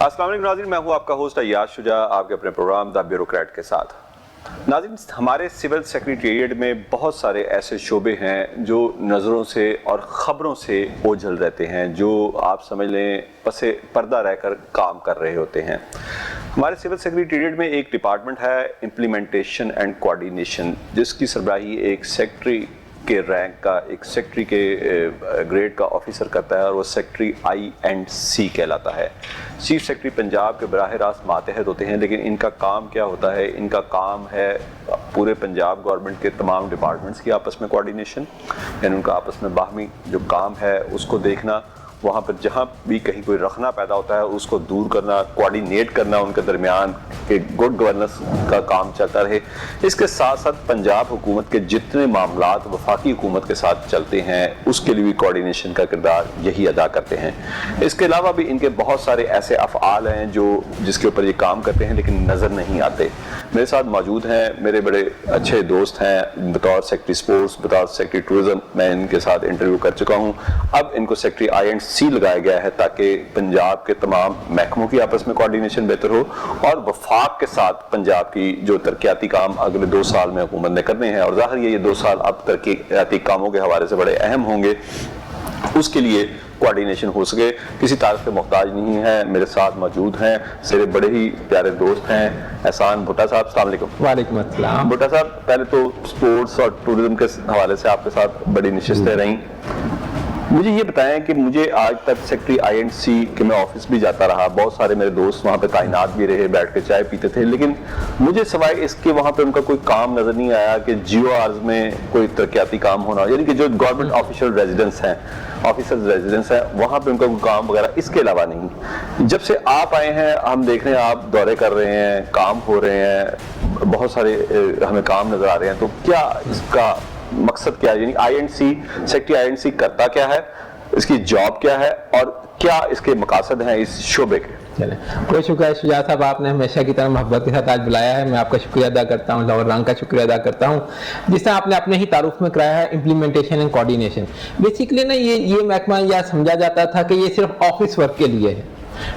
अस्सलाम वालेकुम नाज़रीन, मैं हूं आपका होस्ट अय्याज शुजा आपके अपने प्रोग्राम द ब्यूरोक्रेट के साथ। नाज़रीन, हमारे सिविल सेक्रेटेरिएट में बहुत सारे ऐसे शोबे हैं जो नज़रों से और ख़बरों से ओझल रहते हैं, जो आप समझ लें पसे पर्दा रहकर काम कर रहे होते हैं। हमारे सिविल सेक्रेटेरिएट में एक डिपार्टमेंट है इम्प्लीमेंटेशन एंड कोऑर्डिनेशन, जिसकी सरबराही एक सेक्रेटरी के रैंक का, एक सेक्रेटरी के ग्रेड का ऑफिसर करता है, और वो सेक्रेटरी I&C कहलाता है। चीफ सेक्रेटरी पंजाब के बराह रास्त मातहत होते हैं, लेकिन इनका काम क्या होता है? इनका काम है पूरे पंजाब गवर्नमेंट के तमाम डिपार्टमेंट्स की आपस में कोऑर्डिनेशन, यानी उनका आपस में बाहमी जो काम है उसको देखना, वहाँ पर जहाँ भी कहीं कोई रखना पैदा होता है उसको दूर करना, कोऑर्डिनेट करना, उनके दरमियान एक गुड गवर्नेंस का काम चलता रहे। इसके साथ साथ पंजाब हुकूमत के जितने मामलात वफाकी हुकूमत के साथ चलते हैं उसके लिए भी कोऑर्डिनेशन का किरदार यही अदा करते हैं। इसके अलावा भी इनके बहुत सारे ऐसे अफ़आल हैं जो जिसके ऊपर ये काम करते हैं लेकिन नज़र नहीं आते। मेरे साथ मौजूद हैं मेरे बड़े अच्छे दोस्त हैं, बतौर सेक्रेटरी स्पोर्ट्स, बतौर सेक्रेटरी टूरिज़म मैं इनके साथ इंटरव्यू कर चुका हूँ। अब इनको सेक्रेटरी I&C लगाया गया है ताकि पंजाब के तमाम महकमों की आपस में कोऑर्डिनेशन बेहतर हो और वफाक के साथ पंजाब की जो तरक्याती काम अगले 2 साल में हुकूमत ने करने हैं, और ज़ाहिर ये 2 साल अब तरक्याती कामों के हवाले से बड़े अहम होंगे, उसके लिए कोऑर्डिनेशन हो सके। किसी तारीफ के मोहताज नहीं है। मेरे साथ मौजूद हैं मेरे बड़े ही प्यारे दोस्त हैं एहसान भुट्टा साहब। अस्सलाम वालेकुम। वालेकुम अस्सलाम। भुट्टा साहब, पहले तो स्पोर्ट्स और टूरिज्म के हवाले से आपके साथ बड़ी नशिस्तें रहीं। मुझे ये बताएं कि मुझे आज तक सेक्रेटरी I&C के मैं ऑफिस भी जाता रहा, बहुत सारे मेरे दोस्त वहाँ पे तैनात भी रहे, बैठ के चाय पीते थे, लेकिन मुझे सिवाय इसके वहाँ पे उनका कोई काम नज़र नहीं आया कि GORs में कोई तरक्याती काम होना, यानी कि जो गवर्नमेंट ऑफिशियल रेजिडेंस हैं, ऑफिसर्स रेजिडेंस है, वहाँ पे उनका कोई काम वगैरह इसके अलावा नहीं। जब से आप आए हैं हम देख रहे हैं आप दौरे कर रहे हैं, काम हो रहे हैं, बहुत सारे हमें काम नज़र आ रहे हैं, तो क्या इसका मकसद क्या है? यानी I&C, सेक्रेटरी I&C करता क्या है, इसकी जॉब क्या है और क्या इसके मकासद हैं इस शोबे के? चले, कोई शुक्रिया शुजा साहब, आपने हमेशा की तरह मोहब्बत के साथ आज बुलाया है। मैं आपका शुक्रिया अदा करता हूँ, लाहौर रंग का शुक्रिया अदा करता हूँ, जिस तरह आपने अपने ही तारुफ में कराया है इम्प्लीमेंटेशन एंड कोऑर्डिनेशन। बेसिकली ना ये महकमा यह समझा जाता था कि ये सिर्फ ऑफिस वर्क के लिए है,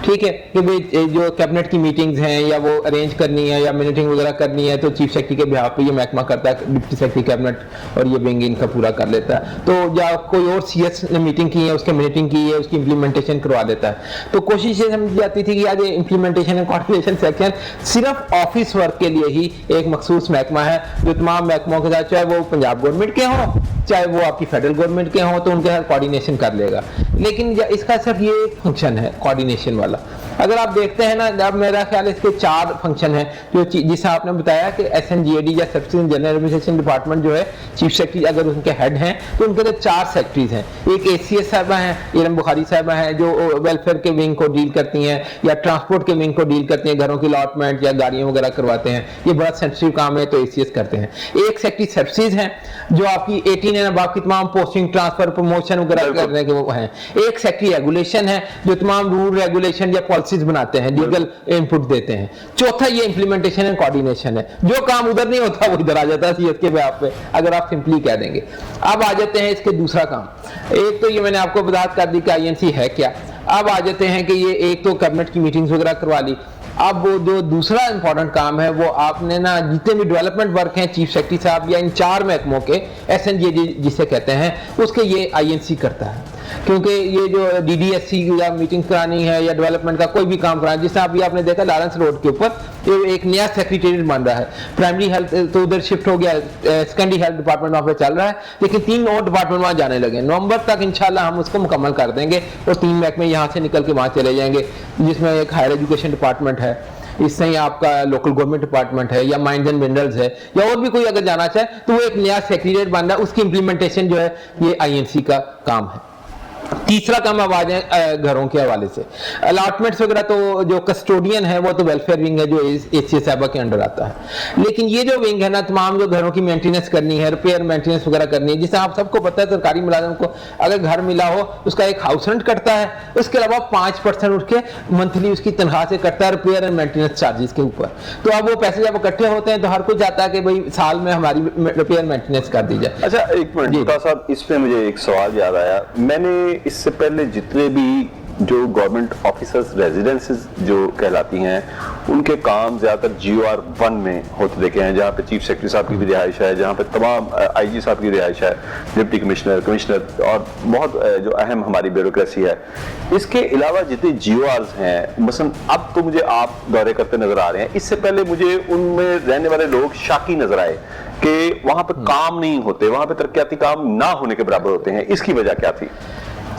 ठीक है, कि भाई जो कैबिनेट की मीटिंग्स हैं या वो अरेंज करनी है या मीटिंग वगैरह करनी है तो चीफ सेक्रेटरी के बिहाफ पे ये महकमा करता है, डिप्टी सेक्रेटरी कैबिनेट और ये विंग इनका पूरा कर लेता है। तो या कोई और CS ने मीटिंग की है, उसके मीटिंग की है, उसकी इम्प्लीमेंटेशन करवा देता है। तो कोशिश ये समझी जाती थी कि आज ये इम्प्लीमेंटेशन एंड कोऑर्डिनेशन सेक्शन सिर्फ ऑफिस वर्क के लिए ही एक मखसूस महकमा है, जो तमाम महकमों के साथ, चाहे वो पंजाब गवर्नमेंट के हों चाहे वो आपकी फेडरल गवर्नमेंट के हों, तो उनके साथ कोऑर्डिनेशन कर लेगा। लेकिन इसका सिर्फ ये एक फंक्शन है कोऑर्डिनेशन वाला। अगर आप देखते हैं ना, अब मेरा ख्याल है इसके 4 फंक्शन है, जो जिसे आपने बताया कि SNGAD या सब्सिडी जनरल एडमिनिस्ट्रेशन डिपार्टमेंट जो है, चीफ सेक्रेटरी अगर उनके हेड हैं तो उनके तो 4 सेक्रेटरीज हैं। एक ACS साहबा हैं, इरम बुखारी साहबा हैं, जो वेलफेयर के विंग को डील करती हैं या ट्रांसपोर्ट के विंग को डील करती हैं, घरों की अलॉटमेंट या गाड़ियाँ वगैरह करवाते हैं, ये बड़ा सेंसिटिव काम है तो ACS करते हैं। एक सेक्रेटरी सर्विसेज हैं जो आपकी 18 एंड आपकी तमाम पोस्टिंग, ट्रांसफर, प्रमोशन वगैरह करने के वो हैं। एक सेक्रेटरी रेगुलेशन है जो तमाम रूल रेगुलेशन या पॉलिसीज बनाते हैं, लीगल इनपुट देते हैं। चौथा ये इम्प्लीमेंटेशन एंड कोऑर्डिनेशन है, जो काम उधर नहीं होता वो इधर आ जाता है CS के बिहाफ पे, अगर आप सिंपली कह देंगे। अब आ जाते हैं इसके दूसरा काम। एक तो ये मैंने आपको वजाहत कर दी कि I&C है क्या। अब आ जाते हैं कि ये एक तो कैबिनेट की मीटिंग्स वगैरह करवा ली। अब वो जो दूसरा इंपॉर्टेंट काम है वो आपने ना जितने भी डेवलपमेंट वर्क हैं चीफ सेक्रेटरी साहब या इन 4 महकमों के SNGAD जिसे कहते हैं उसके ये I&C करता है, क्योंकि ये जो DDSC या मीटिंग करानी है या डेवलपमेंट का कोई भी काम कराना, जिससे अभी आपने देखा लॉरेंस रोड के ऊपर ये एक नया सेक्रेटेरिएट बन रहा है, प्राइमरी हेल्थ तो उधर शिफ्ट हो गया, सेकेंडरी हेल्थ डिपार्टमेंट वहाँ पे चल रहा है, लेकिन 3 और डिपार्टमेंट वहाँ जाने लगे। नवंबर तक इंशाल्लाह हम उसको मुकम्मल कर देंगे और 3 महकमे यहाँ से निकल के वहाँ चले जाएंगे, जिसमें एक हायर एजुकेशन डिपार्टमेंट है, इससे ही आपका लोकल गवर्नमेंट डिपार्टमेंट है या माइंस एंड मिनरल्स है, या और भी कोई अगर जाना चाहे तो वो एक नया सेक्रेटेरिएट बन रहा है, उसकी इम्प्लीमेंटेशन जो है ये I&C का काम है। तीसरा काम अब आ जाए घरों के हवाले से, अलॉटमेंट्स वगैरह तो जो कस्टोडियन है वो तो वेलफेयर विंग है जो ACS साहबा के अंडर आता है, लेकिन ये जो विंग है ना तमाम जो घरों की मेंटेनेंस करनी है, रिपेयर मेंटेनेंस वगैरह करनी है, जिसे आप सबको पता है सरकारी मुलाजिम को अगर घर मिला हो उसका एक हाउस रेंट कटता है, उसके अलावा 5% उठ के मंथली उसकी तनख्वाह से कटता है रिपेयर एंड मेंटेनेंस चार्जेस के ऊपर। तो अब वो पैसे जब इकट्ठे होते हैं तो हर कोई चाहता है कि भाई साल में हमारी रिपेयर मेंटेनेंस कर दी जाए। अच्छा, एक मिनट साहब, इस पे मुझे एक सवाल याद आया। मैंने इससे पहले जितने भी जो गवर्नमेंट ऑफिसर्स रेजिडेंसेस जो कहलाती हैं उनके काम ज़्यादातर GOR 1 में होते देखे हैं, जहाँ पे चीफ सेक्रेटरी साहब की भी रिहाइश है, जहाँ पे तमाम IG साहब की रिहाइश है, डिप्टी कमिश्नर और बहुत जो अहम हमारी ब्यूरोक्रेसी है। इसके अलावा जितने GORs हैं, मसलन अब तो मुझे आप दौरे करते नजर आ रहे हैं, इससे पहले मुझे उनमें रहने वाले लोग शाकी नजर आए कि वहां पे काम नहीं होते, वहां पे तरक्याती काम ना होने के बराबर होते हैं। इसकी वजह क्या थी?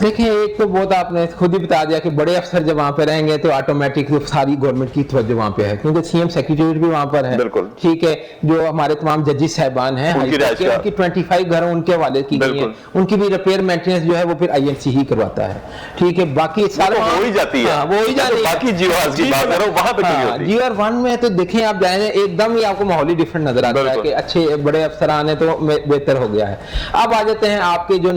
देखिए, एक तो बहुत आपने खुद ही बता दिया कि बड़े अफसर जब वहाँ पे रहेंगे तो ऑटोमेटिक सारी गवर्नमेंट की तवज्जो वहाँ पे है, क्योंकि CM सेक्रेटरीट भी वहाँ पर है। बिल्कुल ठीक है। जो हमारे तमाम जजेस साहबान हैं उनकी 25 घरों उनके हवाले की गई है, उनकी भी रिपेयर मेंटेनेंस जो है वो फिर INC ही करवाता है। ठीक है, बाकी सारे हो ही जाती है, वो ही जाती है। बाकी GORs की बात करो वहां पे क्यों होती है? GOR 1 में तो देखें आप जाएंगे एकदम ही आपको माहौल ही डिफरेंट नजर आता है कि अच्छे बड़े अफसरान है तो बेहतर हो गया है। अब आ जाते हैं आपके जो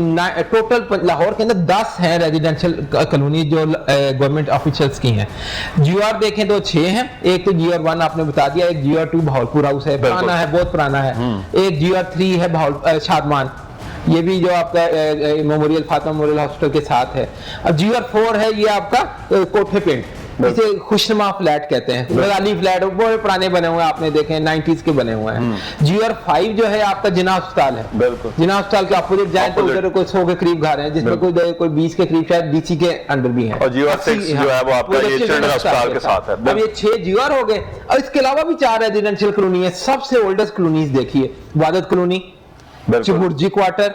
टोटल लाहौर के अंदर 10 हैं रेजिडेंशियल कॉलोनी जो गवर्नमेंट ऑफिशियल्स की हैं। GOR देखें तो 6 हैं। एक तो GOR 1 आपने बता दिया, एक GOR 2 भावलपुर हाउस है, पुराना है, बहुत पुराना है। एक GOR 3 है शादमान, ये भी जो आपका मेमोरियल फातिमा मेमोरियल हॉस्पिटल के साथ है। अब GOR 4 है, ये आपका कोठे पिंड, इसे खुशनुमा फ्लैट कहते हैं, गजाली फ्लैट, बहुत पुराने बने हुए हैं, आपने देखे 90s के बने हुए हैं। GOR 5 जो है आपका जिना अस्पताल है, जिना अस्पताल के अपोजिट जाए तो उधर कोई 100 के करीब घर हैं, जिसमें कोई 20 के करीब शायद DC के अंडर भी हैं। और GOR 6 जो है वो आपका ये चिल्ड्रन अस्पताल के साथ है। अब ये 6 GOR हो गए, और इसके अलावा भी 4 रेजिडेंशियल कॉलोनी है। सबसे ओल्डेस्ट कॉलोनीज देखिए, वादत colony, Chauburji quarter,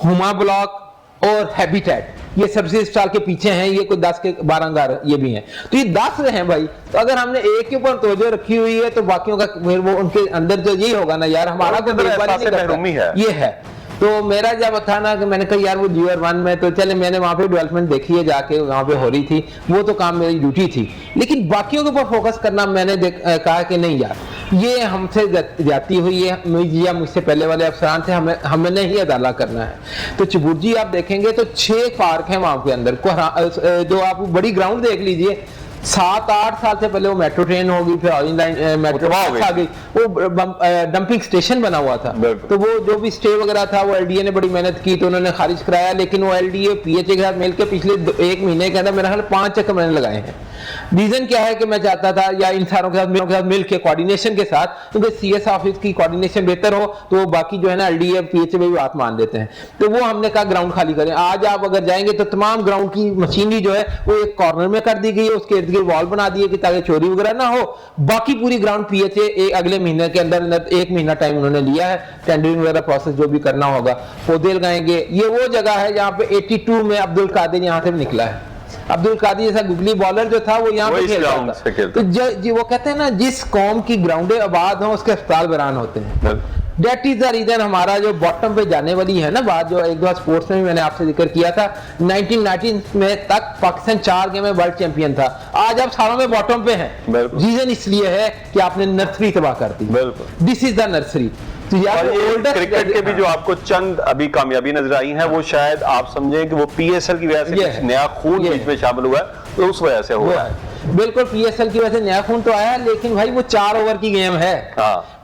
Huma block और हैबिटेट, ये सबसे अस्पताल के पीछे हैं। ये कोई 10 के 12 घर ये भी हैं, तो ये 10 हैं भाई। तो अगर हमने एक के ऊपर तवज्जो रखी हुई है तो बाकियों का फिर वो उनके अंदर जो यही होगा ना यार, हमारा तो ये है। तो मेरा जब था ना कि मैंने कहा यार वो GOR 1 में तो चले, मैंने वहाँ पे डेवलपमेंट देखी है, जाके वहाँ पे हो रही थी, वो तो काम मेरी ड्यूटी थी, लेकिन बाकियों के ऊपर फोकस करना मैंने कहा कि नहीं यार, ये हमसे जाती हुई है, या मुझसे पहले वाले अफसरान थे, हमने ही अदाला करना है। तो चबुर्जी आप देखेंगे तो 6 पार्क हैं वहाँ के अंदर, जो आप बड़ी ग्राउंड देख लीजिए, 7-8 साल से पहले वो मेट्रो ट्रेन होगी, फिर ऑरेंज लाइन मेट्रो आ गई, वो डंपिंग स्टेशन बना हुआ था। तो वो जो भी स्टे वगैरह था वो LDA ने बड़ी मेहनत की तो उन्होंने खारिज कराया, लेकिन वो LDA PHA के साथ मिलकर पिछले 1 महीने के अंदर मेरा ख्याल 5 चक्कर मैंने लगाए हैं। रीजन क्या है कि मैं चाहता था या इन सारों के साथ मिलकर कोऑर्डिनेशन के साथ, क्योंकि CS ऑफिस की कोऑर्डिनेशन बेहतर हो तो वो बाकी जो है ना LDA PHA में भी बात मान देते हैं। तो वो हमने कहा ग्राउंड खाली करें। आज आप अगर जाएंगे तो तमाम ग्राउंड की मशीनरी जो है वो एक कॉर्नर में कर दी गई है, उसके वॉल बना दिए कि ताकि चोरी वगैरह ना हो। बाकी पूरी ग्राउंड PHA अगले महीने के अंदर 1 महीना टाइम उन्होंने लिया है, टेंडरिंग वगैरह प्रोसेस जो भी करना होगा, पौधे लगाएंगे। ये वो जगह है जहाँ पे 82 में अब्दुल कादिर यहाँ से निकला है। अब्दुल कादिर जैसा गुगली बॉलर जो था वो यहाँ पे खेलता था। तो वो कहते हैं ना, जिस कौम की ग्राउंडें आबाद हो उसके अस्पताल वीरान होते हैं। That is the reason हमारा जो बॉटम पे जाने वाली है ना बात, जो एक दो स्पोर्ट्स में भी मैंने आपसे जिक्र किया था, 1990 में तक पाकिस्तान 4 गेम में वर्ल्ड चैंपियन था। आज आप सालों में बॉटम पे हैं। रीजन इसलिए है कि आपने नर्सरी तबाह कर दी। This is the nursery. तो यार क्रिकेट के भी जो आपको चंद अभी कामयाबी नजर आई है, वो शायद आप समझें कि वो PSL की वजह से कुछ नया खून बीच में शामिल हुआ है, तो उस वजह से हुआ है। बिल्कुल, PSL की वजह से नया खून तो आया, लेकिन भाई वो 4 ओवर की गेम है।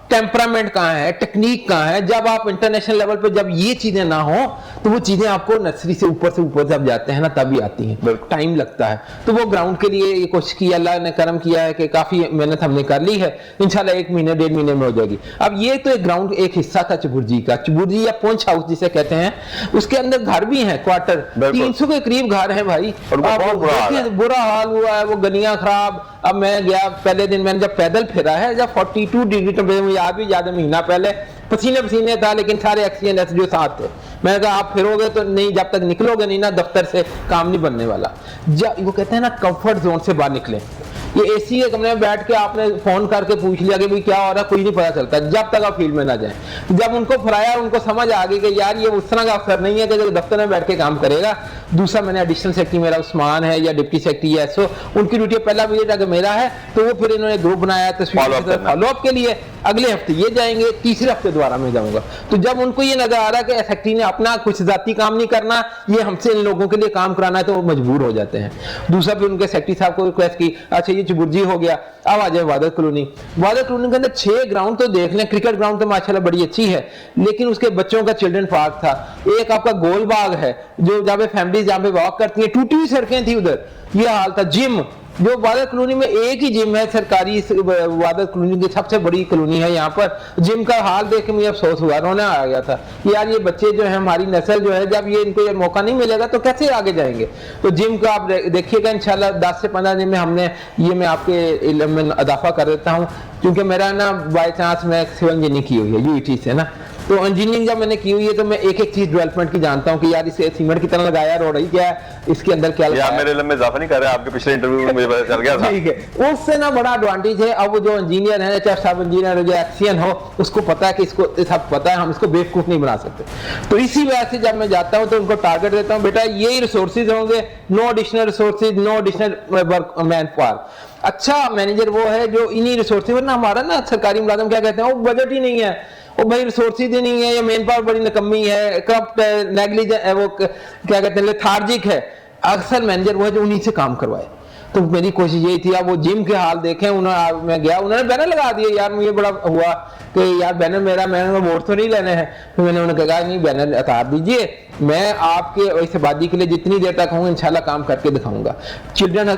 टेम्परामेंट कहाँ है, टेक्निक कहाँ है? जब आप इंटरनेशनल लेवल पे जब ये चीजें ना हो तो वो चीजें आपको नर्सरी से ऊपर जब जाते हैं ना तभी आती हैं, टाइम लगता है। तो वो ग्राउंड के लिए ये कोशिश की, अल्लाह ने करम किया है कि काफी मेहनत हमने कर ली है, इंशाल्लाह 1 महीने 1.5 महीने में हो जाएगी। अब ये तो एक ग्राउंड एक हिस्सा था चबुर्जी का, चबुर्जी या पुंछ हाउस जिसे कहते हैं, उसके अंदर घर भी हैं, क्वार्टर 300 के करीब घर है भाई। बुरा हाल हुआ है, वो गलियां खराब। अब मैं गया पहले दिन, मैंने जब पैदल फिरा है, जब 42 डिग्री टेम्परेचर, याद भी ज्यादा महीना पहले, पसीने था, लेकिन सारे ऑक्सीजन जो साथ थे। मैंने कहा आप फिरोगे तो नहीं, जब तक निकलोगे नहीं ना दफ्तर से काम नहीं बनने वाला। वो कहते हैं ना कंफर्ट जोन से बाहर निकले। ये AC के कमरे में बैठ के आपने फोन करके पूछ लिया कि भाई क्या हो रहा है, कुछ नहीं पता चलता जब तक आप फील्ड में ना जाए। जब उनको फराया, उनको समझ आ गई कि यार ये उस तरह का अफसर नहीं है कि दफ्तर में बैठ के काम करेगा। दूसरा, मैंने एडिशनल सेक्रेटरी मेरा उस्मान है या डिप्टी सेक्रेटरी SO, उनकी ड्यूटी पहला विजिट अगर मेरा है तो वो फिर इन्होंने ग्रुप बनाया तस्वीर फॉलोअप के लिए। अगले हफ्ते ये जाएंगे, तीसरे हफ्ते दोबारा मैं जाऊंगा। तो जब उनको ये नजर आ रहा है कि सेक्रेटरी ने अपना कुछ जाती काम नहीं करना, ये हमसे इन लोगों के लिए काम कराना है, तो वो मजबूर हो जाते हैं। दूसरा फिर उनके सेक्रेटरी साहब को रिक्वेस्ट की, अच्छा ये चुबुर्जी हो गया, अब आ जाए वादत कॉलोनी। वादत कॉलोनी के अंदर 6 ग्राउंड तो देख लें, क्रिकेट ग्राउंड तो माशाल्लाह बड़ी अच्छी है, लेकिन उसके बच्चों का चिल्ड्रन पार्क था, एक आपका गोल बाग है जो जहाँ पे फैमिली जहाँ पे वॉक करती है, टूटी हुई सड़कें थी उधर, ये हाल था। जिम, जो वादत कॉलोनी में एक ही जिम है सरकारी, वादत कॉलोनी की सबसे बड़ी कॉलोनी है, यहाँ पर जिम का हाल देख के मुझे अफसोस हुआ, रोना आ गया था यार, ये बच्चे जो है हमारी नस्ल जो है, जब ये इनको ये मौका नहीं मिलेगा तो कैसे आगे जाएंगे। तो जिम का आप देखिएगा इंशाल्लाह 10 से 15 दिन में हमने ये, मैं आपके इल्म में इजाफा कर देता हूँ, क्योंकि मेरा ना बाई चांस मैं सिविल इंजीनियरिंग की हुई है यूईटी से ना, तो इंजीनियरिंग जब मैंने की हुई है तो मैं एक एक चीज डेवलपमेंट की जानता हूँ कि यार इसे सीमेंट की तरह लगाया, रोड क्या है, इसके अंदर क्या लगाया। मेरे इल्म में इजाफा नहीं कर रहे, आपके पिछले इंटरव्यू में मुझे पता चल गया था। ठीक है, उससे ना बड़ा एडवांटेज है। अब वो जो इंजीनियर है, चाहे सब इंजीनियर जो एक्सियन हो, उसको पता है कि इसको सब पता है, हम इसको बेवकूफ नहीं बना सकते। तो इसी वजह से जब मैं जाता हूँ तो उनको टारगेट देता हूँ, बेटा यही रिसोर्सेज होंगे, no additional resources, no additional work manpower. अच्छा मैनेजर वो है जो इन्हीं रिसोर्सेज, वरना हमारा ना सरकारी मुलाजिम क्या कहते हैं, वो बजट ही नहीं है, वो भाई रिसोर्सेज ही नहीं है, या मेन पावर बड़ी निकम्मी है, करप्ट है, नेग्लिजेंट है, वो क्या कहते हैं लेथार्जिक है। अक्सर मैनेजर वो है जो उन्हीं से काम करवाए। तो मेरी कोशिश यही थी, अब वो जिम के हाल देखें, मैं गया, उन्होंने बैनर लगा दिए, यार मुझे बड़ा हुआ कि यार बैनर मेरा, मैंने वोट तो नहीं लेने हैं, तो मैंने उन्हें कहा नहीं बैनर उतार दीजिए, मैं आपके इस आबादी के लिए जितनी देर तक हूँ इंशाल्लाह काम करके दिखाऊंगा। चिल्ड्रन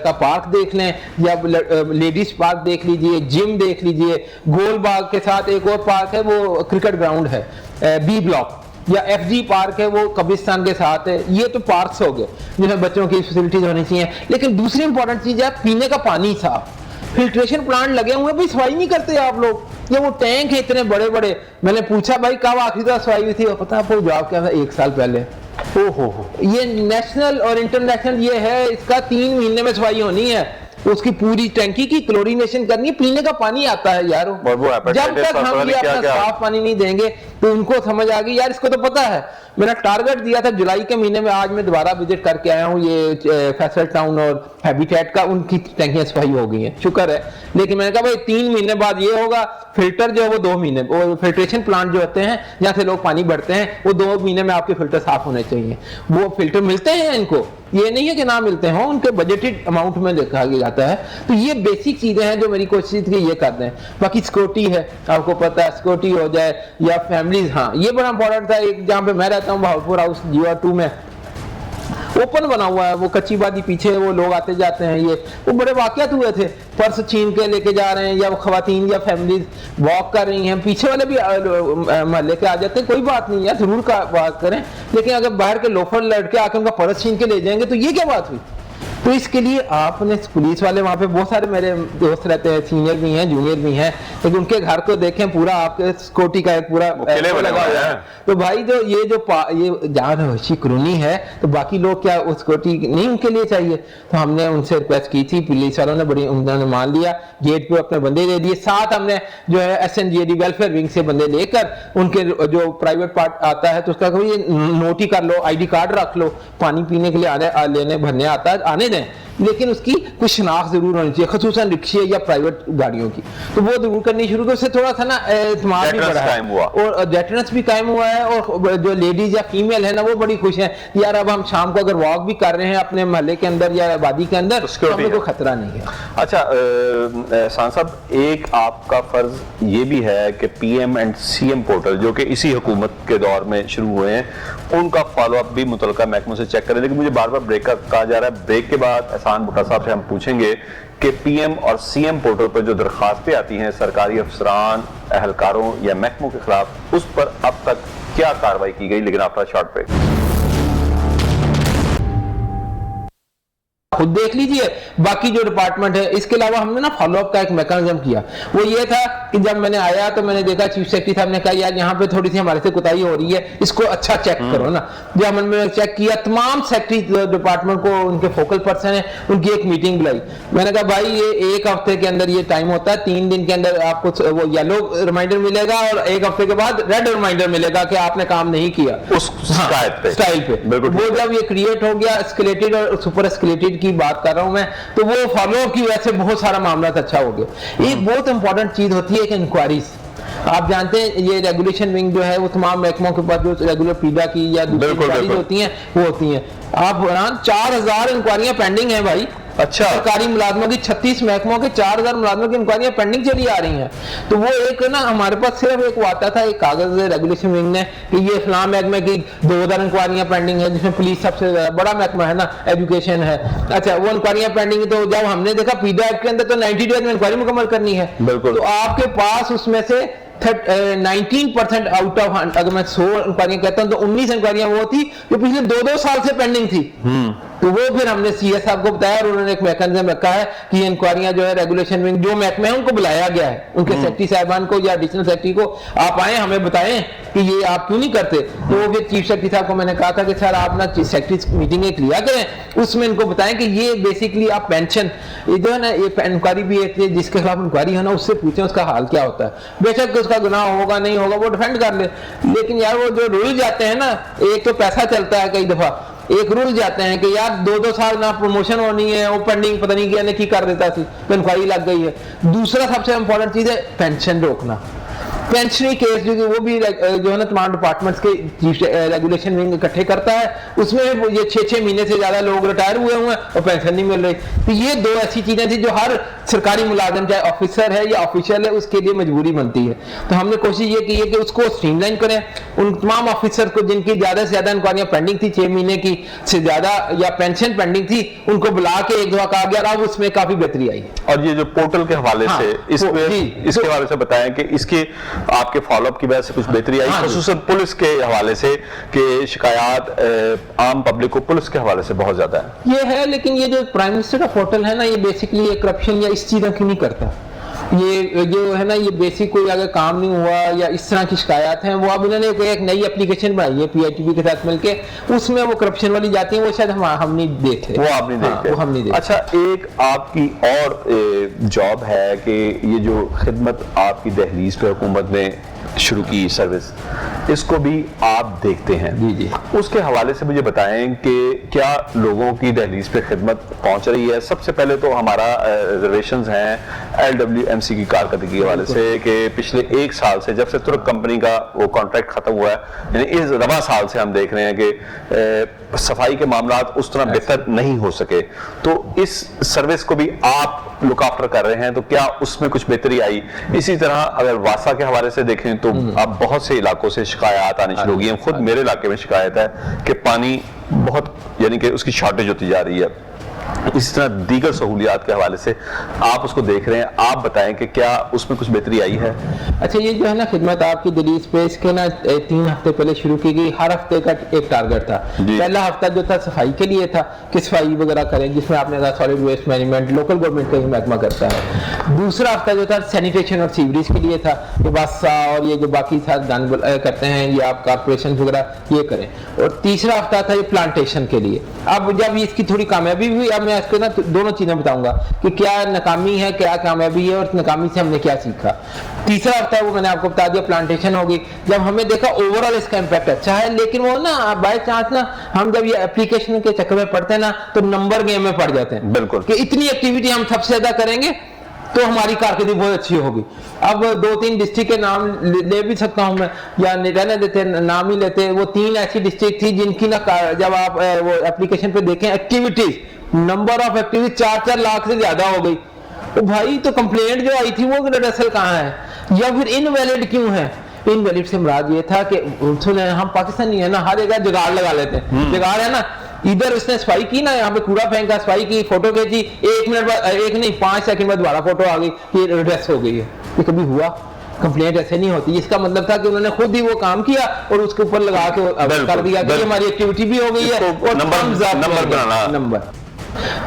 का पार्क देख लें, या लेडीज पार्क देख लीजिए, जिम देख लीजिए, गोल बाग के साथ एक और पार्क है, वो क्रिकेट ग्राउंड है बी ब्लॉक, या एफजी पार्क है वो कब्रिस्तान के साथ है। ये तो पार्क्स हो गए जिसमें बच्चों की फैसिलिटीज होनी चाहिए। लेकिन दूसरी इंपॉर्टेंट चीज है पीने का पानी साफ, फिल्ट्रेशन प्लांट लगे हुए, भाई सफाई नहीं करते आप लोग। ये वो टैंक है इतने बड़े बड़े, मैंने पूछा भाई कब आखिरी दफा सफाई हुई थी, पता है आपको जवाब क्या था, 1 साल पहले। ओहो, ये नेशनल और इंटरनेशनल ये है, इसका 3 महीने में सफाई होनी है, उसकी पूरी टैंकी की क्लोरीनेशन करनी है, पीने का पानी आता है यारो। जब तक हम ये अपना साफ पानी नहीं देंगे तो उनको समझ आ गई यार, इसको तो पता है। मैंने टारगेट दिया था जुलाई के महीने में, आज मैं दोबारा विजिट करके आया हूँ, ये फैसल टाउन और हैबिटेट का, उनकी टैंकियां सफाई हो गई हैं, शुक्र है। लेकिन मैंने कहा भाई 3 महीने बाद ये होगा, फिल्टर जो है वो 2 महीने, वो फिल्ट्रेशन प्लांट जो होते हैं जहाँ से लोग पानी भरते हैं, वो 2 महीने में आपके फिल्टर साफ होने चाहिए। वो फिल्टर मिलते हैं इनको, ये नहीं है कि ना मिलते हों, उनके बजटेड अमाउंट में देखा जाता है। तो ये बेसिक चीजें हैं जो मेरी कोशिश थी ये कर दें। बाकी सिक्योरिटी है, आपको पता है सिक्योरिटी हो जाए, या फैमिलीज, हाँ ये बड़ा इंपॉर्टेंट था। एक जहाँ पे मैं रहता हूँ बहावलपुर हाउस GR2 में ओपन बना हुआ है, वो कच्ची बादी पीछे वो लोग आते जाते हैं, ये वो बड़े वाकयात हुए थे, पर्स छीन के लेके जा रहे हैं, या वो खवातीन या फैमिलीज वॉक कर रही हैं, पीछे वाले भी महल्ले के आ जाते हैं, कोई बात नहीं यार जरूर का बात करें, लेकिन अगर बाहर के लोफर लड़के आके उनका पर्स छीन के ले जाएंगे तो ये क्या बात हुई। तो इसके लिए आपने पुलिस वाले, वहाँ पे बहुत सारे मेरे दोस्त रहते हैं, सीनियर भी हैं जूनियर भी हैं, लेकिन उनके घर को देखें पूरा आपके सिक्योरिटी का एक पूरा लगा हुआ है। तो भाई जो ये जहाँ रहायशी कॉलोनी है, तो बाकी लोग क्या वो सिक्योरिटी नहीं उनके लिए चाहिए। तो हमने उनसे रिक्वेस्ट की थी, पुलिस वालों ने बड़ी उन्होंने मान लिया, गेट पे अपने बंदे दे दिए, साथ हमने जो है SNGAD वेलफेयर विंग से बंदे लेकर उनके जो प्राइवेट पार्ट आता है तो उसका ये नोट ही कर लो, ID कार्ड रख लो, पानी पीने के लिए लेने भरने आता है आने दें, लेकिन उसकी कुछ शनाख्त जरूर होनी चाहिए, खसूसन रिक्शे या प्राइवेट गाड़ियों की, तो वो जरूर करनी शुरू की। उससे थोड़ा सा ना इत्मीनान भी बढ़ा है और डेटरेंस भी कायम हुआ है, और जो लेडीज या फीमेल है ना वो बड़ी खुश है यार, अब हम शाम को अगर वॉक भी कर रहे हैं अपने मोहल्ले के अंदर या आबादी के अंदर तो हमें कोई खतरा नहीं है। अच्छा एहसान साहब, एक आपका फर्ज ये भी है कि PM एंड CM पोर्टल जो कि इसी हुकूमत के दौर में शुरू हुए हैं, उनका फॉलोअप भी मुतलका महकमों से चेक करें। लेकिन मुझे बार बार ब्रेक कहा जा रहा है, ब्रेक के बाद एहसान भुट्टा साहब से हम पूछेंगे कि PM और CM पोर्टल पर जो दरखास्तें आती हैं सरकारी अफसरान, एहलकारों या महकमों के खिलाफ, उस पर अब तक क्या कार्रवाई की गई। लेकिन आपका शॉर्ट ब्रेक खुद देख लीजिए, बाकी जो डिपार्टमेंट है। इसके अलावा हमने ना फॉलोअप का एक मैकेनिज्म किया, वो ये था कि जब मैंने आया तो मैंने देखा चीफ सेक्रेटरी साहब ने कहा यार यहाँ पे थोड़ी सी हमारे से कुताही हो रही है, इसको अच्छा चेक करो ना। जब हमने चेक किया, तमाम सेक्रेटरी डिपार्टमेंट को, उनके फोकल पर्सन है, उनकी एक मीटिंग बुलाई। मैंने कहा भाई ये 1 हफ्ते के अंदर ये टाइम होता है, 3 दिन के अंदर आपको वो येलो रिमाइंडर मिलेगा और 1 हफ्ते के बाद रेड रिमाइंडर मिलेगा कि आपने काम नहीं किया उस स्टाइल पे। वो जब ये क्रिएट हो गया, एस्केलेटेड और सुपर एस्केलेटेड की की बात कर रहा हूं मैं, तो वो फॉलो की वजह से बहुत सारा मामला अच्छा हो गया। एक बहुत इंपॉर्टेंट चीज होती है कि इंक्वायरीज, आप जानते हैं ये रेगुलेशन विंग जो है वो तमाम महकमों के पास जो रेगुलर पीडा की या दूसरी इंक्वायरीज होती हैं वो होती हैं। आप 4000 इंक्वायरियां पेंडिंग हैं भाई। अच्छा, सरकारी मुलाजमों की 36 महकमों के 4000 मुलाजमों की इंक्वायरियां पेंडिंग चली आ रही हैं। तो वो एक ना हमारे पास सिर्फ एक आता था एक कागज रेगुलेशन विंग ने कि ये इस्लाम महकमे की 2000 इंक्वायरियां पेंडिंग है, जिसमें पुलिस सबसे बड़ा महकमा है ना, एजुकेशन है। अच्छा, वो इंक्वायरियां पेंडिंग है, तो जब हमने देखा पीडा एक्ट के अंदर तो 90 डेज में इंक्वायरी मुकम्मल करनी है। तो आपके पास उसमें से 19% आउट ऑफ, अगर मैं 100 इंक्वायरियां कहता हूं तो 19 इंक्वायरियां वो थी जो पिछले 2-2 साल से पेंडिंग थी। तो वो फिर हमने सीएस साहब को बताया और उन्होंने एक मैकेनिज्म रखा है कि इंक्वायरियां जो है रेगुलेशन विंग जो महकमे हैं उनको बुलाया गया है, उनके सेक्रेटरी साहबान को या एडिशनल सेक्रेटरी को, आप आए हमें बताएं कि ये आप क्यों नहीं करते। तो वो फिर चीफ सेक्रेटरी साहब को मैंने कहा था कि सर आप ना सेक्रेटरी मीटिंग एक लिया करें, उसमें इनको बताएं कि ये बेसिकली आप पेंशन जो है ना, ये इंक्वायरी भी है जिसके खिलाफ इंक्वायरी है ना, उससे पूछें उसका हाल क्या होता है। बेशक उसका गुनाह होगा नहीं होगा वो डिफेंड कर ले, लेकिन यार वो जो रुल जाते हैं ना, एक तो पैसा चलता है कई दफा, एक रूल जाते हैं कि यार 2-2 साल ना प्रमोशन होनी है, वो पेंडिंग पता नहीं क्या की कर देता थी, तो इंक्वायरी लग गई है। दूसरा सबसे इंपॉर्टेंट चीज है पेंशन रोकना। पेंशनरी केस जो वो भी जो है ना तमाम डिपार्टमेंट्स के चीफ रेगुलेशन विंग इकट्ठे करता है, उसमें ये 6-6 महीने से ज्यादा लोग रिटायर हुए हैं और पेंशन नहीं मिल रही। तो ये 2 ऐसी चीजें थी जो हर सरकारी मुलाजिम चाहे ऑफिसर है या ऑफिशियल है उसके लिए मजबूरी बनती है। तो हमने कोशिश ये की है कि उसको स्ट्रीमलाइन करें, उन तमाम ऑफिसर को जिनकी ज्यादा से ज्यादा इंक्वायरियां पेंडिंग थी, 6 महीने की से ज्यादा या पेंशन पेंडिंग थी, उनको बुला के एक दफा कहा गया, अब उसमें काफी बेहतरी आई है। और ये जो पोर्टल के हवाले से इसके हवाले से बताएं कि इसके आपके फॉलोअप की वजह से कुछ बेहतरी आई, खुसूसन पुलिस के हवाले से कि शिकायत आम पब्लिक को पुलिस के हवाले से बहुत ज्यादा है। ये है, लेकिन ये जो प्राइम मिनिस्टर का पोर्टल है ना, ये बेसिकली ये करप्शन या इस चीज़ों की नहीं करता। ये जो है ना, ये बेसिक कोई अगर काम नहीं हुआ या इस तरह की शिकायत हैं, वो अब इन्होंने एक नई एप्लीकेशन बनाई है पीआईटीबी के साथ मिलके, उसमें वो करप्शन वाली जाती है, वो शायद हम नहीं देखते, वो आप नहीं देखते। वो हम नहीं देखते। अच्छा, एक आपकी और जॉब है कि ये जो खिदमत आपकी दहलीज पे हुकूमत ने शुरू की सर्विस, इसको भी आप देखते हैं। जी जी। उसके हवाले से मुझे बताएं कि क्या लोगों की दहलीज पे खिदमत पहुंच रही है। सबसे पहले तो हमारा रिजर्वेशंस हैं LWMC की कारकर्दगी के हवाले से कि पिछले 1 साल से जब से तुर्क कंपनी का वो कॉन्ट्रैक्ट खत्म हुआ है, यानी इस रवा साल से हम देख रहे हैं कि सफाई के मामला उस तरह बेहतर नहीं हो सके। तो इस सर्विस को भी आप लुक आफ्टर कर रहे हैं, तो क्या उसमें कुछ बेहतरी आई? इसी तरह अगर वासा के हवाले से देखें तो अब बहुत से इलाकों से शिकायत आनी शुरू हो गई है। खुद मेरे इलाके में शिकायत है कि पानी बहुत, यानी कि उसकी शॉर्टेज होती जा रही है। इस तरह दीगर सहूलियात के हवाले से आप उसको देख रहे हैं, आप बताएं कि क्या उसमें कुछ बेहतरी आई है? अच्छा, ये जो है ना खिदमत आपकी दलील पे इसके ना 3 हफ्ते पहले शुरू की गई। हर हफ्ते का एक टारगेट था। पहला हफ्ता जो था सफाई के लिए था कि सफाई वगैरह करें, जिसमें आपने कहा solid waste management local government का ही महकमा करता है। दूसरा हफ्ता जो था सैनिटेशन और सीवरेज के लिए था कि बादशाह और ये जो बाकी साथ दान करते हैं ये आप कारपोरेशन वगैरह ये करें। और तीसरा हफ्ता था ये प्लांटेशन के लिए। अब जब इसकी थोड़ी कामयाबी हुई, अब मैं इसको ना दोनों चीजें बताऊंगा कि क्या नाकामी है क्या कामयाबी है और नाकामी से हमने क्या सीखा। तीसरा हफ्ता वो मैंने आपको बता दिया प्लांटेशन होगी। जब हमें देखा ओवरऑल इसका इम्पैक्ट अच्छा है, लेकिन वो ना बाय चांस ना हम जब ये एप्लीकेशन के चक्कर में पड़ते हैं ना तो नंबर गेम में पड़ जाते हैं। बिल्कुल, कि इतनी एक्टिविटी हम सबसे ज्यादा करेंगे तो हमारी कारकर्दगी बहुत अच्छी होगी। अब 2-3 डिस्ट्रिक्ट के नाम ले भी सकता हूं मैं, या रहने देते नाम ही लेते। वो 3 ऐसी डिस्ट्रिक्ट थी जिनकी ना जब आप वो एप्लीकेशन पे देखें activities, number of activities 4-4 lakh से ज्यादा हो गई। तो भाई तो कंप्लेंट जो आई थी वो दरअसल कहाँ है, या फिर इनवैलिड क्यों है? इनवैलिड से मुराद ये था कि हम पाकिस्तानी है ना, हर जगह जुगाड़ लगा लेते हैं। जुगाड़ है ना, इधर उसने सफाई की ना, यहाँ पे कूड़ा फेंका, सफाई की, फोटो खींची, 1 मिनट बाद, 1 नहीं 5 सेकंड बाद दोबारा फोटो आ गई कि रिड्रेस हो गई है। ये कभी हुआ? कंप्लेंट ऐसे नहीं होती। इसका मतलब था कि उन्होंने खुद ही वो काम किया और उसके ऊपर लगा के कर दिया कि हमारी एक्टिविटी भी हो गई है और नंबर।